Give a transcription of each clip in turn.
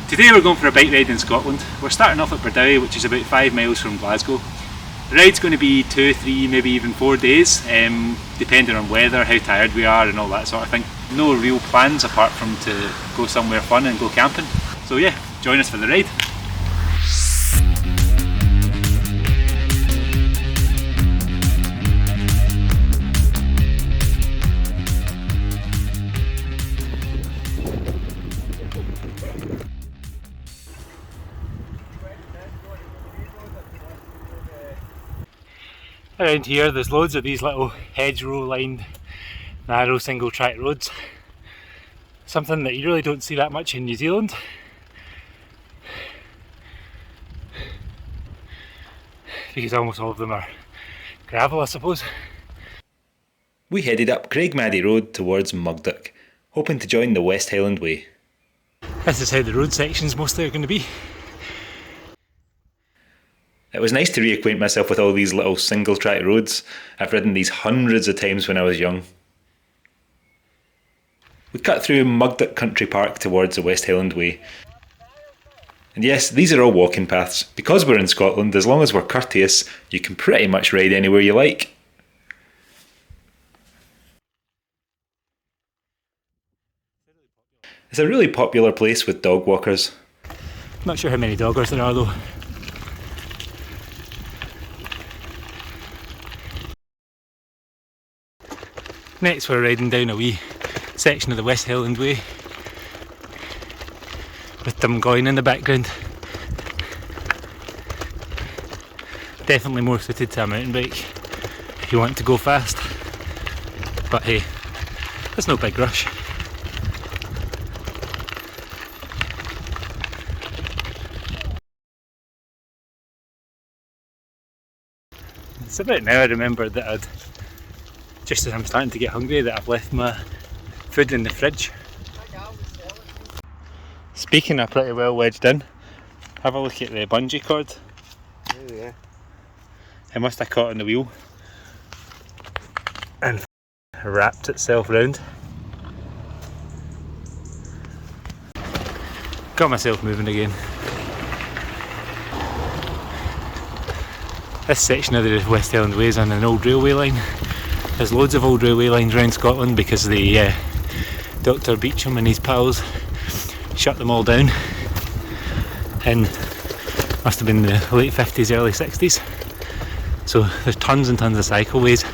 Today we're going for a bike ride in Scotland. We're starting off at Bordowie, which is about 5 miles from Glasgow. The ride's going to be 2, 3, maybe even 4 days, depending on weather, how tired we are and all that sort of thing. No real plans apart from to go somewhere fun and go camping. So yeah, join us for the ride. Around here there's loads of these little hedgerow lined narrow single track roads. Something that you really don't see that much in New Zealand. Because almost all of them are gravel, I suppose. We headed up Craigmaddy Road towards Mugdock, hoping to join the West Highland Way. This is how the road sections mostly are going to be. It was nice to reacquaint myself with all these little single track roads. I've ridden these hundreds of times when I was young. We cut through Mugdock Country Park towards the West Highland Way. And yes, these are all walking paths. Because we're in Scotland, as long as we're courteous, you can pretty much ride anywhere you like. It's a really popular place with dog walkers. Not sure how many doggers there are though. Next we're riding down a wee section of the West Highland Way with Dumgoyne in the background. Definitely more suited to a mountain bike if you want to go fast, but hey, there's no big rush. It's about now I remembered that just as I'm starting to get hungry, that I've left my food in the fridge. Speaking of pretty well wedged in, have a look at the bungee cord. Oh yeah. It must have caught on the wheel and wrapped itself round. Got myself moving again. This section of the West Highland Way is on an old railway line. There's loads of old railway lines around Scotland because the Dr. Beecham and his pals shut them all down in, must have been the late 50s, early 60s. So there's tons and tons of cycleways,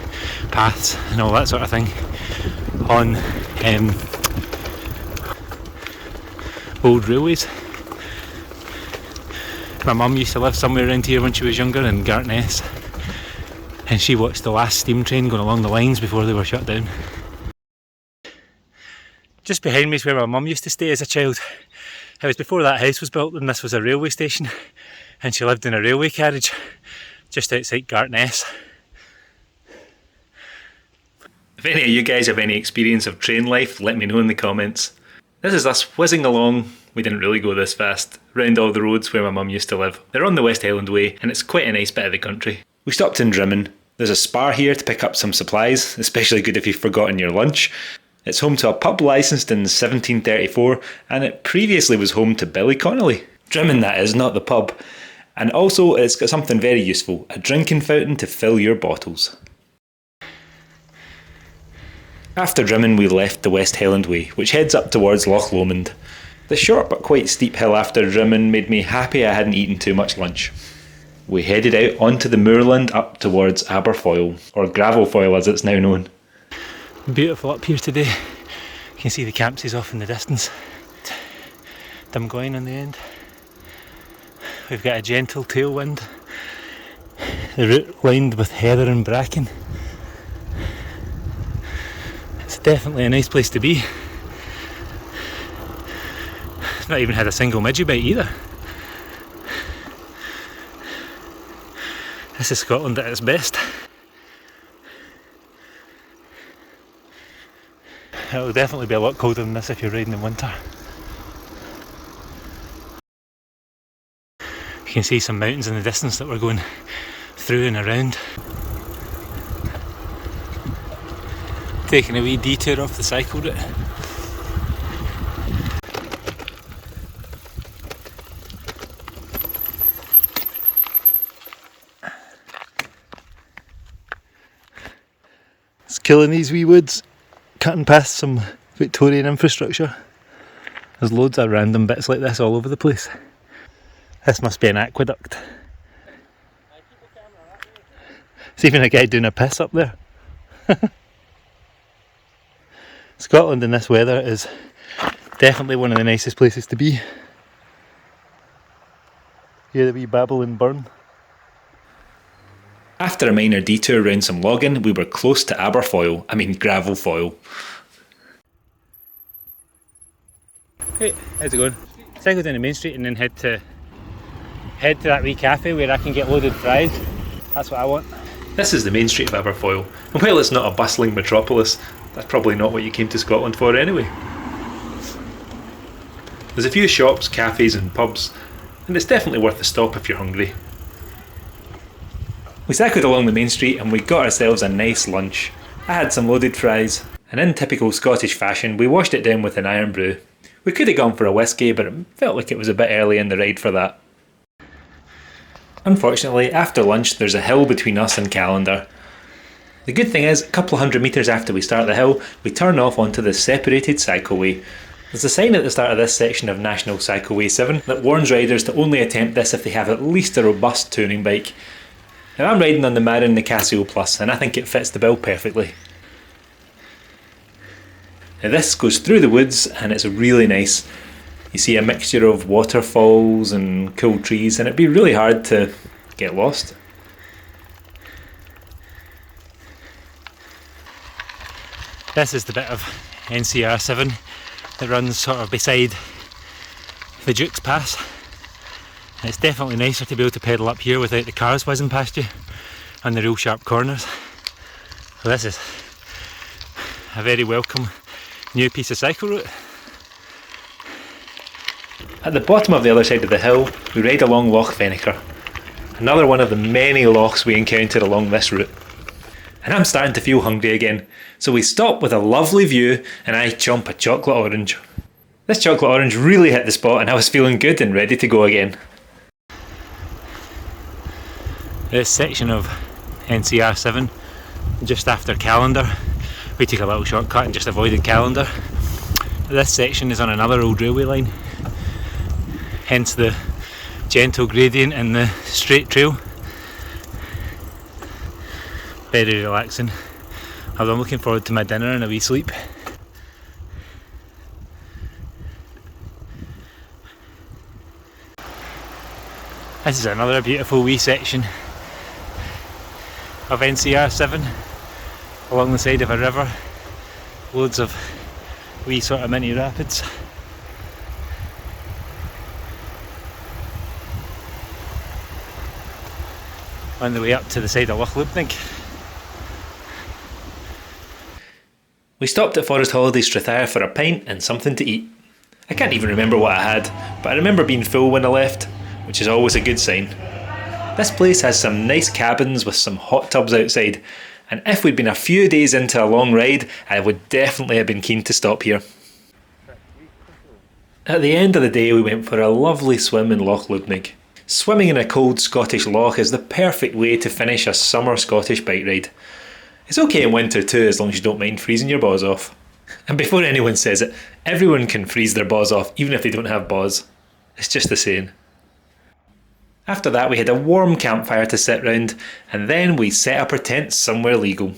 paths and all that sort of thing on old railways. My mum used to live somewhere around here when she was younger in Gartness, and she watched the last steam train going along the lines before they were shut down. Just behind me is where my mum used to stay as a child. It was before that house was built and this was a railway station, and she lived in a railway carriage just outside Gartness. If any of you guys have any experience of train life, let me know in the comments. This is us whizzing along. We didn't really go this fast, round all the roads where my mum used to live. They're on the West Highland Way and it's quite a nice bit of the country. We stopped in Drimmen. There's a Spar here to pick up some supplies, especially good if you've forgotten your lunch. It's home to a pub licensed in 1734 and it previously was home to Billy Connolly. Drimmen that is, not the pub. And also it's got something very useful, a drinking fountain to fill your bottles. After Drimmen we left the West Highland Way, which heads up towards Loch Lomond. The short but quite steep hill after Drimmen made me happy I hadn't eaten too much lunch. We headed out onto the moorland up towards Aberfoyle, or Gravelfoyle as it's now known. Beautiful up here today. You can see the Campsies off in the distance. Dumgoyne on the end. We've got a gentle tailwind. The route lined with heather and bracken. It's definitely a nice place to be. It's not even had a single midgie bite either. This is Scotland at its best. It'll definitely be a lot colder than this if you're riding in winter. You can see some mountains in the distance that we're going through and around. Taking a wee detour off the cycle route. It's killing these wee woods, cutting past some Victorian infrastructure. There's loads of random bits like this all over the place. This must be an aqueduct. There's even a guy doing a piss up there. Scotland in this weather is definitely one of the nicest places to be. Hear the wee babble and burn. After a minor detour around some logging, we were close to gravel foil. Hey, how's it going? Cycle down the main street and then head to that wee cafe where I can get loaded fries. That's what I want. This is the main street of Aberfoyle, and while it's not a bustling metropolis, that's probably not what you came to Scotland for anyway. There's a few shops, cafes and pubs, and it's definitely worth a stop if you're hungry. We cycled along the main street and we got ourselves a nice lunch. I had some loaded fries, and in typical Scottish fashion we washed it down with an iron brew. We could have gone for a whiskey, but it felt like it was a bit early in the ride for that. Unfortunately, after lunch there's a hill between us and Callander. The good thing is, a couple of 100 metres after we start the hill, we turn off onto the separated cycleway. There's a sign at the start of this section of National Cycleway 7 that warns riders to only attempt this if they have at least a robust touring bike. Now I'm riding on the Marin Nacassio Plus and I think it fits the bill perfectly. Now this goes through the woods and it's really nice. You see a mixture of waterfalls and cool trees and it'd be really hard to get lost. This is the bit of NCR7 that runs sort of beside the Duke's Pass. And it's definitely nicer to be able to pedal up here without the cars whizzing past you and the real sharp corners. So this is a very welcome new piece of cycle route. At the bottom of the other side of the hill, we ride along Loch Venacher, another one of the many lochs we encounter along this route. And I'm starting to feel hungry again, so we stop with a lovely view and I chomp a chocolate orange. This chocolate orange really hit the spot and I was feeling good and ready to go again. This section of NCR7, just after Callander, we took a little shortcut and just avoided Callander. This section is on another old railway line, hence the gentle gradient and the straight trail. Very relaxing. I'm looking forward to my dinner and a wee sleep. This is another beautiful wee section of NCR7 along the side of a river. Loads of wee sort of mini rapids. On the way up to the side of Loch Lubnig. We stopped at Forest Holidays Strathyre for a pint and something to eat. I can't even remember what I had, but I remember being full when I left, which is always a good sign. This place has some nice cabins with some hot tubs outside, and if we'd been a few days into a long ride, I would definitely have been keen to stop here. At the end of the day we went for a lovely swim in Loch Lubnig. Swimming in a cold Scottish loch is the perfect way to finish a summer Scottish bike ride. It's okay in winter too, as long as you don't mind freezing your balls off. And before anyone says it, everyone can freeze their balls off even if they don't have balls. It's just the saying. After that we had a warm campfire to sit round, and then we set up our tent somewhere legal.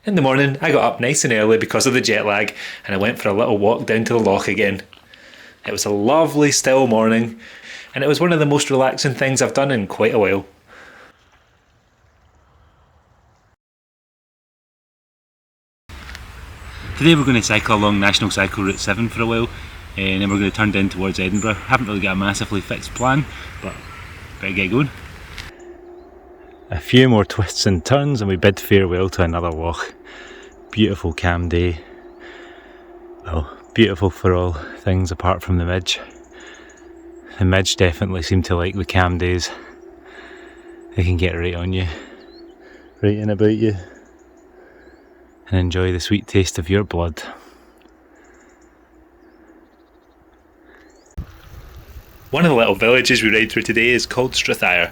In the morning I got up nice and early because of the jet lag, and I went for a little walk down to the loch again. It was a lovely still morning, and it was one of the most relaxing things I've done in quite a while. Today we're going to cycle along National Cycle Route 7 for a while, and then we're going to turn down towards Edinburgh. Haven't really got a massively fixed plan, but better get going. A few more twists and turns and we bid farewell to another loch. Beautiful calm day. Well, beautiful for all things apart from the midge. The midge definitely seem to like the calm days. They can get right on you, right in about you, and enjoy the sweet taste of your blood. One of the little villages we ride through today is called Strathyre.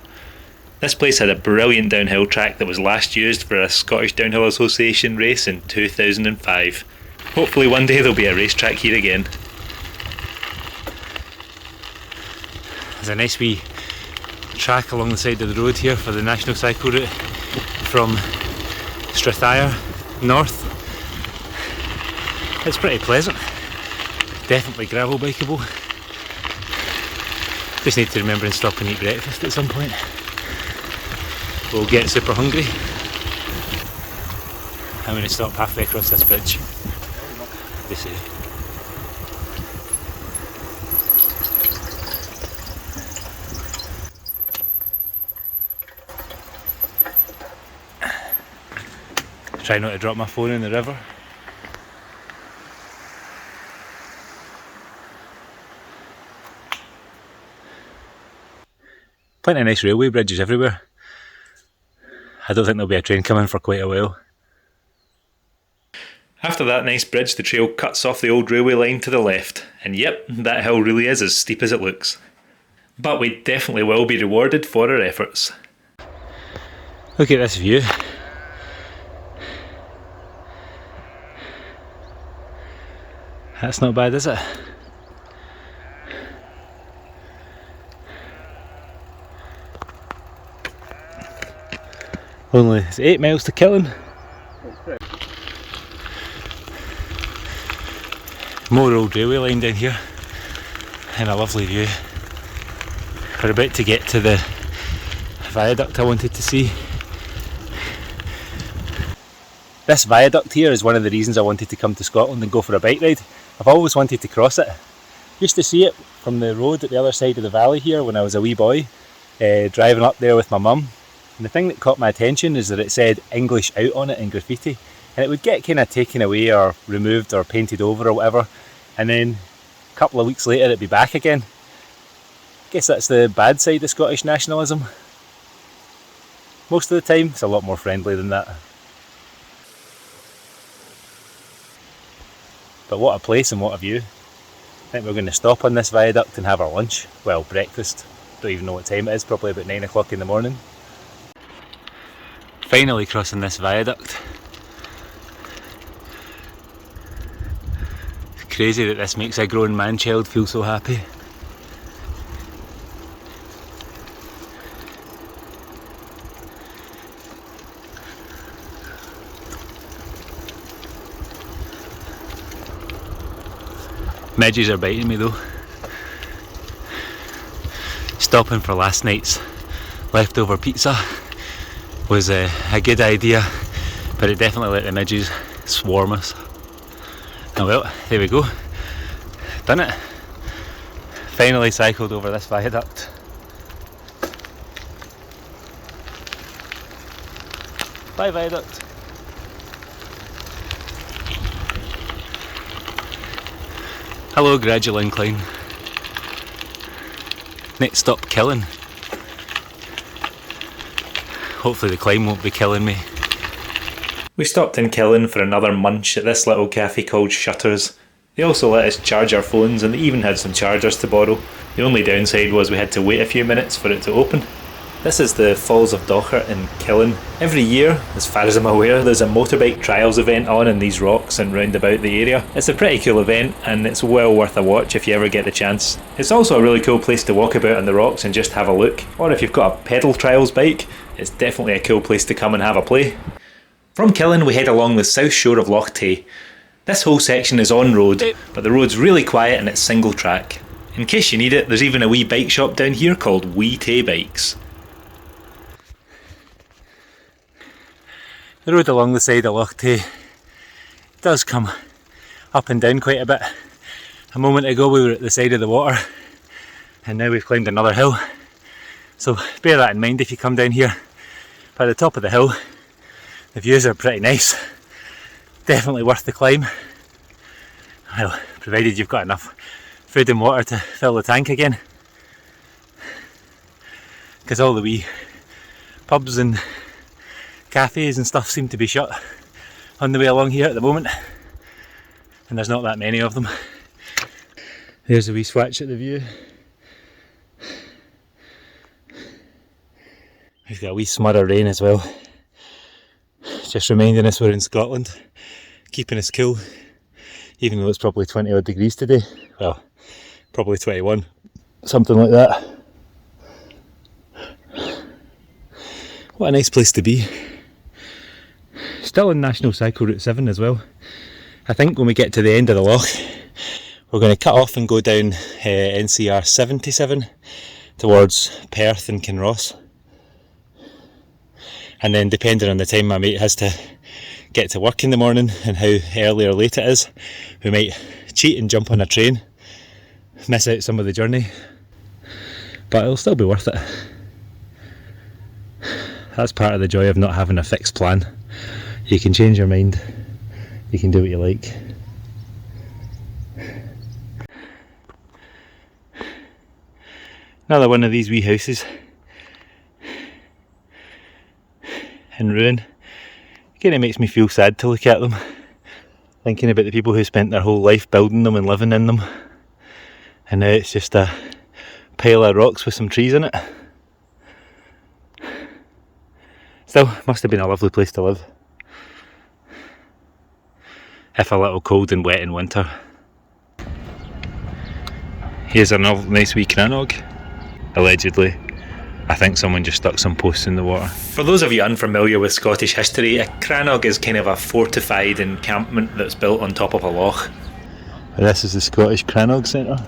This place had a brilliant downhill track that was last used for a Scottish Downhill Association race in 2005. Hopefully one day there'll be a racetrack here again. There's a nice wee track along the side of the road here for the National Cycle Route from Strathire north. It's pretty pleasant, definitely gravel bikeable. Just need to remember and stop and eat breakfast at some point. We'll get super hungry. I'm going to stop halfway across this bridge. They say. Try not to drop my phone in the river. Plenty of nice railway bridges everywhere. I don't think there'll be a train coming for quite a while. After that nice bridge, the trail cuts off the old railway line to the left, and yep, that hill really is as steep as it looks. But we definitely will be rewarded for our efforts. Look at this view. That's not bad, is it? Only it's 8 miles to Killen. More old railway line down here and a lovely view. We're about to get to the viaduct I wanted to see. This viaduct here is one of the reasons I wanted to come to Scotland and go for a bike ride. I've always wanted to cross it. Used to see it from the road at the other side of the valley here when I was a wee boy, driving up there with my mum. And the thing that caught my attention is that it said English out on it in graffiti, and it would get kind of taken away or removed or painted over or whatever, and then a couple of weeks later it'd be back again. Guess that's the bad side of Scottish nationalism. Most of the time it's a lot more friendly than that. But what a place and what a view. I think we're going to stop on this viaduct and have our lunch. Well, breakfast. Don't even know what time it is, probably about 9 o'clock in the morning. Finally crossing this viaduct. It's crazy that this makes a grown man-child feel so happy. Midges are biting me though. Stopping for last night's leftover pizza was a good idea, but it definitely let the midges swarm us. Oh well, there we go. Done it. Finally cycled over this viaduct. Bye viaduct. Hello gradual incline. Next stop Killen. Hopefully the climb won't be killing me. We stopped in Killen for another munch at this little cafe called Shutters. They also let us charge our phones and they even had some chargers to borrow. The only downside was we had to wait a few minutes for it to open. This is the Falls of Dochart in Killen. Every year, as far as I'm aware, there's a motorbike trials event on in these rocks and round about the area. It's a pretty cool event and it's well worth a watch if you ever get the chance. It's also a really cool place to walk about on the rocks and just have a look. Or if you've got a pedal trials bike, it's definitely a cool place to come and have a play. From Killen we head along the south shore of Loch Tay. This whole section is on road, but the road's really quiet and it's single track. In case you need it, there's even a wee bike shop down here called Wee Tay Bikes. The road along the side of Loch Tay does come up and down quite a bit. A moment ago we were at the side of the water and now we've climbed another hill. So bear that in mind if you come down here. By the top of the hill, the views are pretty nice. Definitely worth the climb. Well, provided you've got enough food and water to fill the tank again. Because all the wee pubs and cafes and stuff seem to be shut on the way along here at the moment, and there's not that many of them. There's a wee swatch at the view. We've got a wee smud of rain as well. Just reminding us we're in Scotland, keeping us cool, even though it's probably 20 odd degrees today. Well, probably 21, something like that. What a nice place to be. Still on National Cycle Route 7 as well. I think when we get to the end of the loch, we're going to cut off and go down NCR7 towards Perth and Kinross. And then depending on the time my mate has to get to work in the morning and how early or late it is, we might cheat and jump on a train, miss out some of the journey, but it'll still be worth it. That's part of the joy of not having a fixed plan. You can change your mind, you can do what you like. Another one of these wee houses in ruin. It kind of makes me feel sad to look at them, thinking about the people who spent their whole life building them and living in them, and now it's just a pile of rocks with some trees in it. Still, must have been a lovely place to live, if a little cold and wet in winter. Here's another nice wee crannog. Allegedly, I think someone just stuck some posts in the water. For those of you unfamiliar with Scottish history, a crannog is kind of a fortified encampment that's built on top of a loch. And this is the Scottish Crannog Centre.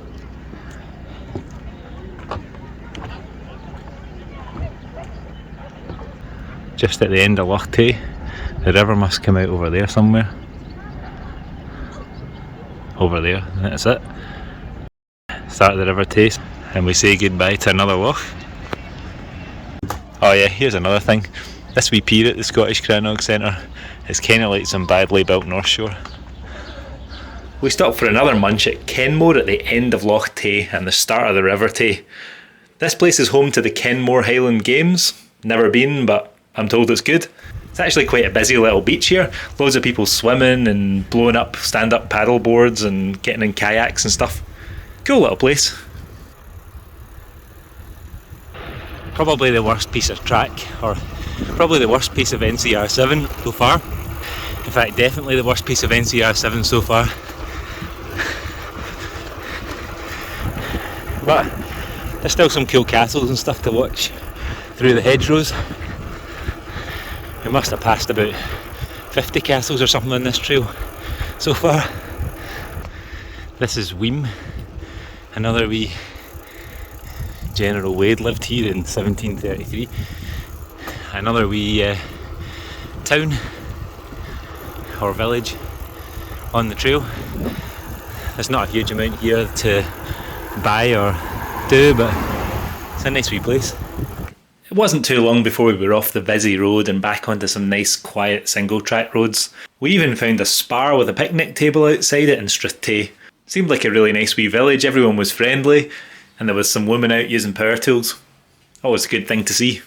Just at the end of Loch Tay. The river must come out over there somewhere. Over there, that's it. Start of the River Tay, and we say goodbye to another loch. Oh yeah, here's another thing. This wee pier at the Scottish Crannog Centre is kind of like some badly built North Shore. We stopped for another munch at Kenmore at the end of Loch Tay and the start of the River Tay. This place is home to the Kenmore Highland Games. Never been, but I'm told it's good. It's actually quite a busy little beach here. Loads of people swimming and blowing up stand-up paddle boards and getting in kayaks and stuff. Cool little place. Probably the worst piece of track, or probably the worst piece of NCR7 so far. In fact, definitely the worst piece of NCR7 so far. But there's still some cool castles and stuff to watch through the hedgerows. We must have passed about 50 castles or something on this trail so far. This is Weem, another wee General Wade lived here in 1733. Another wee town or village on the trail. There's not a huge amount here to buy or do, but it's a nice wee place. It wasn't too long before we were off the busy road and back onto some nice quiet single track roads. We even found a spar with a picnic table outside it in Strathay. Seemed like a really nice wee village, everyone was friendly, and there was some women out using power tools. Always a good thing to see.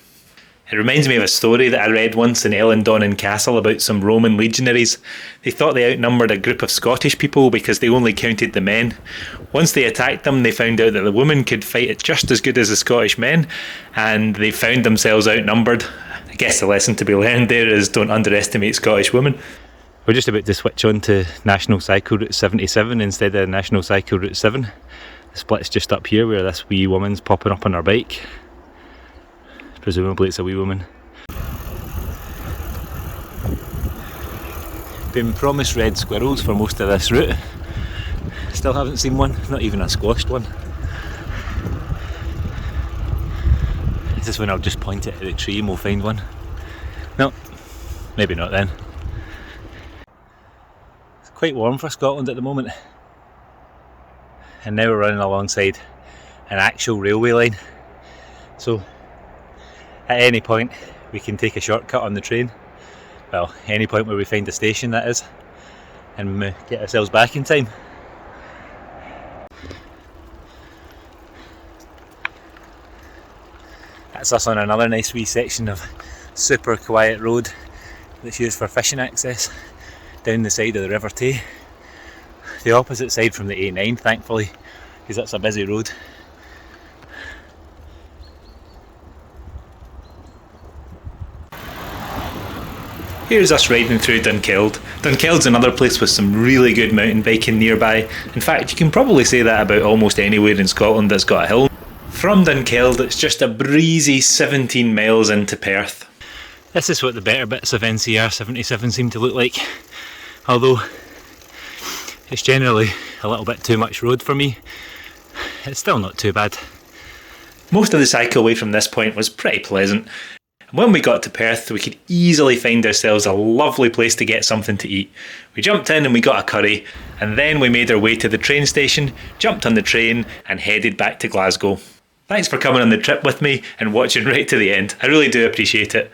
It reminds me of a story that I read once in Ellendonnan Castle about some Roman legionaries. They thought they outnumbered a group of Scottish people because they only counted the men. Once they attacked them, they found out that the women could fight it just as good as the Scottish men, and they found themselves outnumbered. I guess the lesson to be learned there is don't underestimate Scottish women. We're just about to switch on to National Cycle Route 77 instead of National Cycle Route 7. The split's just up here where this wee woman's popping up on her bike. Presumably it's a wee woman. Been promised red squirrels for most of this route. Still haven't seen one, not even a squashed one. This is when I'll just point it at the tree and we'll find one. No, maybe not then. It's quite warm for Scotland at the moment. And now we're running alongside an actual railway line. So at any point we can take a shortcut on the train. Well, any point where we find a station, that is, and get ourselves back in time. That's us on another nice wee section of super quiet road that's used for fishing access down the side of the River Tay. The opposite side from the A9, thankfully, because that's a busy road. Here's us riding through Dunkeld. Dunkeld's another place with some really good mountain biking nearby. In fact, you can probably say that about almost anywhere in Scotland that's got a hill. From Dunkeld, it's just a breezy 17 miles into Perth. This is what the better bits of NCR7 seem to look like, although it's generally a little bit too much road for me. It's still not too bad. Most of the cycleway from this point was pretty pleasant. When we got to Perth, we could easily find ourselves a lovely place to get something to eat. We jumped in and we got a curry, and then we made our way to the train station, jumped on the train and headed back to Glasgow. Thanks for coming on the trip with me and watching right to the end. I really do appreciate it.